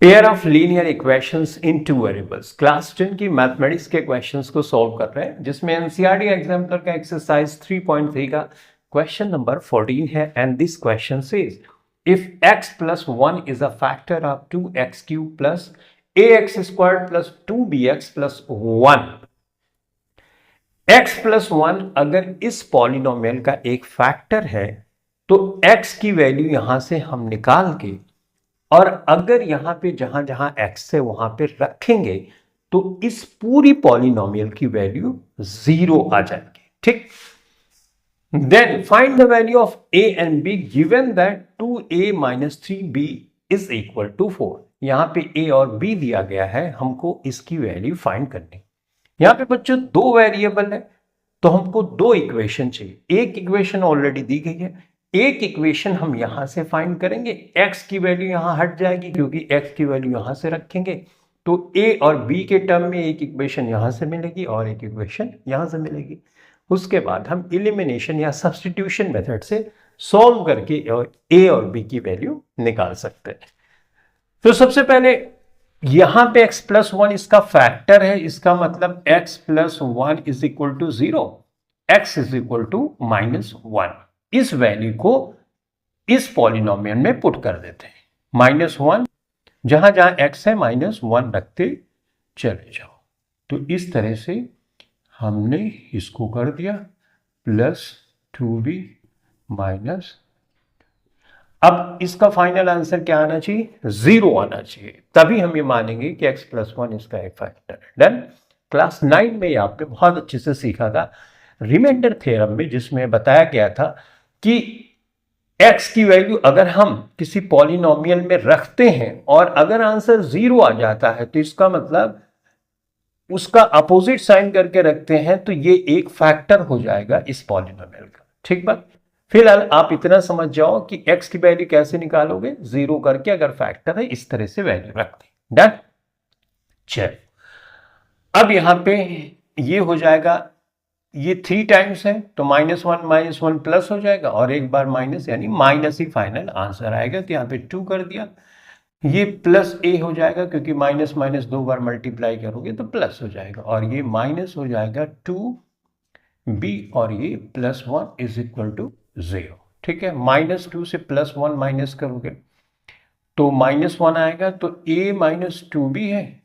Pair of linear equations in two variables. Class 10 की mathematics के questions को solve कर रहे हैं, जिसमें एनसीईआरटी एग्जाम्पलर का एक्सरसाइज 3.3 का क्वेश्चन नंबर 14 है। And this question says if x plus 1 is a factor of 2x cube plus ax squared plus 2bx plus 1, x plus 1 अगर इस पॉलिनोमियल का एक फैक्टर है तो x की वैल्यू यहां से हम निकाल के, और अगर यहां पे जहां जहां x है वहां पे रखेंगे तो इस पूरी पॉलिनोमियल की वैल्यू 0 आ जाएगी। ठीक, then find the value of a and b given that 2a minus 3b is equal to 4। यहां पे a और b दिया गया है, हमको इसकी वैल्यू फाइंड करनी। यहां पे बच्चों दो वेरिएबल है तो हमको दो इक्वेशन चाहिए। एक इक्वेशन ऑलरेडी दी गई है, एक इक्वेशन हम यहां से फाइंड करेंगे। x की वैल्यू यहां हट जाएगी क्योंकि x की वैल्यू यहां से रखेंगे, तो a और b के टर्म में एक इक्वेशन यहां से मिलेगी और एक इक्वेशन यहां से मिलेगी। उसके बाद हम इलिमिनेशन या सब्स्टिट्यूशन मेथड से सॉल्व करके a और b की वैल्यू निकाल सकते हैं। तो सबसे पहले यहां पे x प्लस 1 इसका फैक्टर है, इसका मतलब x plus 1 is equal to 0, x is equal to minus 1। इस वैल्यू को इस पॉलिनोमियल में पुट कर देते हैं। माइनस 1 जहां जहां x है माइनस 1 रखते चले जाओ। तो इस तरह से हमने इसको कर दिया प्लस 2b माइनस, अब इसका फाइनल आंसर क्या आना चाहिए? 0 आना चाहिए, तभी हम ये मानेंगे कि x प्लस 1 इसका एक फैक्टर है। डन। क्लास 9 में आपने बहुत अच्छे से सीखा था रिमाइंडर थ्योरम में, जिसमें बताया गया था कि x की वैल्यू अगर हम किसी पॉलिनोमियल में रखते हैं और अगर आंसर 0 आ जाता है तो इसका मतलब उसका अपोजिट साइन करके रखते हैं तो ये एक फैक्टर हो जाएगा इस पॉलिनोमियल का। ठीक बात। फिलहाल आप इतना समझ जाओ कि x की वैल्यू कैसे निकालोगे, 0 करके अगर फैक्टर है इस तरह से वैल्यू रखते हैं। डन। चलो अब यहां पे ये हो जाएगा, ये 3 टाइम्स है तो माइनस वन प्लस हो जाएगा और एक बार माइनस, यानी माइनस ही फाइनल आंसर आएगा। तो यहां पे 2 कर दिया, ये प्लस ए हो जाएगा क्योंकि माइनस माइनस 2 बार मल्टीप्लाई करोगे तो प्लस हो जाएगा, और ये माइनस हो जाएगा 2b और ये प्लस 1 इज इक्वल टू 0। ठीक है, माइनस 2 से प्लस 1 माइनस करोगे तो माइनस 1 आएगा, तो a माइनस 2b है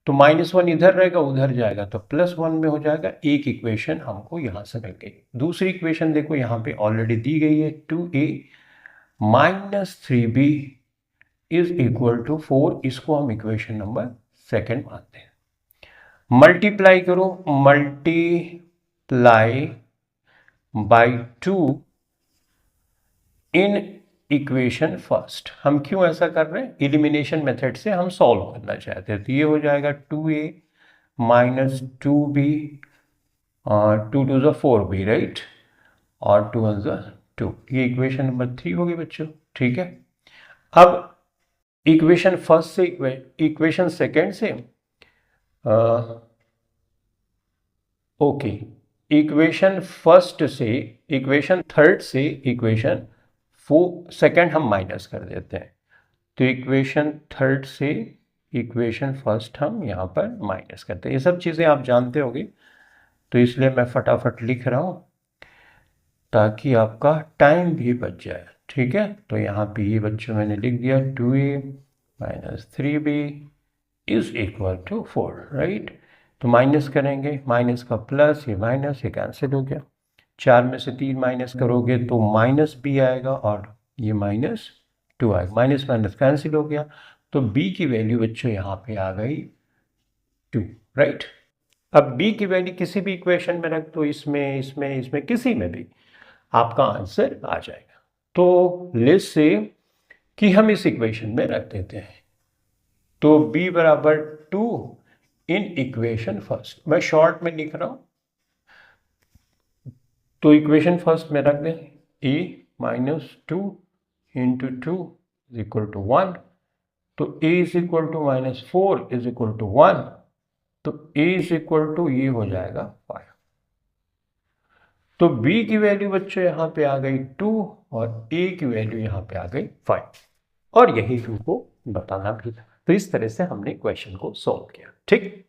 तो माइनस 1 इधर रहेगा उधर जाएगा तो प्लस 1 में हो जाएगा। एक इक्वेशन हमको यहां से मिल गई। दूसरी इक्वेशन देखो यहां पे ऑलरेडी दी गई है, 2a minus 3b is equal to 4। इसको हम इक्वेशन नंबर सेकंड मानते हैं। मल्टीप्लाई करो, multiply by 2 in equation first. हम क्यों ऐसा कर रहे हैं? इलिमिनेशन मेथड से हम सॉल्व करना चाहते हैं। तो ये हो जाएगा 2a माइनस 2b और 2 टू ज़ 4b, राइट, और 2 वन ज़ 2। ये इक्वेशन नंबर 3 होगी बच्चों। ठीक है, अब इक्वेशन फर्स्ट से इक्वेशन सेकेंड से ओके, इक्वेशन फर्स्ट से इक्वेशन थर्ड से इक्वेशन सेकेंड हम माइनस कर देते हैं। तो इक्वेशन थर्ड से इक्वेशन फर्स्ट हम यहाँ पर माइनस करते हैं। ये सब चीज़ें आप जानते होंगे, तो इसलिए मैं फटाफट लिख रहा हूँ ताकि आपका टाइम भी बच जाए। ठीक है, तो यहाँ पे ये बच्चों मैंने लिख दिया 2a minus 3b is equal to 4, right. तो माइनस करेंगे, माइनस का प्लस, ये माइनस, ये कैंसिल हो गया। 4 में से 3 माइनस करोगे तो माइनस b आएगा और ये माइनस 2 आएगा। माइनस माइनस कैंसिल हो गया, तो b की वैल्यू बच्चों यहाँ पे आ गई 2, राइट। अब b की वैल्यू किसी भी इक्वेशन में रख दो, इसमें किसी में भी आपका आंसर आ जाएगा। तो लेट्स से कि हम इस इक्वेशन में रख देते हैं, तो b बराबर 2 इन इक्वेशन फर्स्ट। मैं शॉर्ट में लिख रहा हूं, तो इक्वेशन फर्स्ट में रख दें a minus 2 into 2 is equal to 1। तो a is equal to minus 4 is equal to 1, तो a इज इक्वल टू ये हो जाएगा 5। तो b की वैल्यू बच्चों यहाँ पे आ गई 2 और a की वैल्यू यहाँ पे आ गई 5, और यही 2 को बताना भी था। तो इस तरह से हमने क्वेश्चन को सॉल्व किया। ठीक,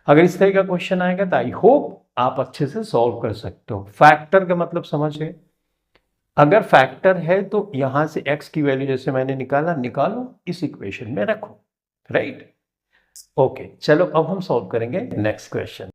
अगर इस तरह का क्वेश्चन आएगा तो आई होप आप अच्छे से सॉल्व कर सकते हो। फैक्टर का मतलब समझ गए। अगर फैक्टर है तो यहां से x की वैल्यू जैसे मैंने निकालो इस इक्वेशन में रखो, राइट। ओके, चलो अब हम सॉल्व करेंगे नेक्स्ट क्वेश्चन।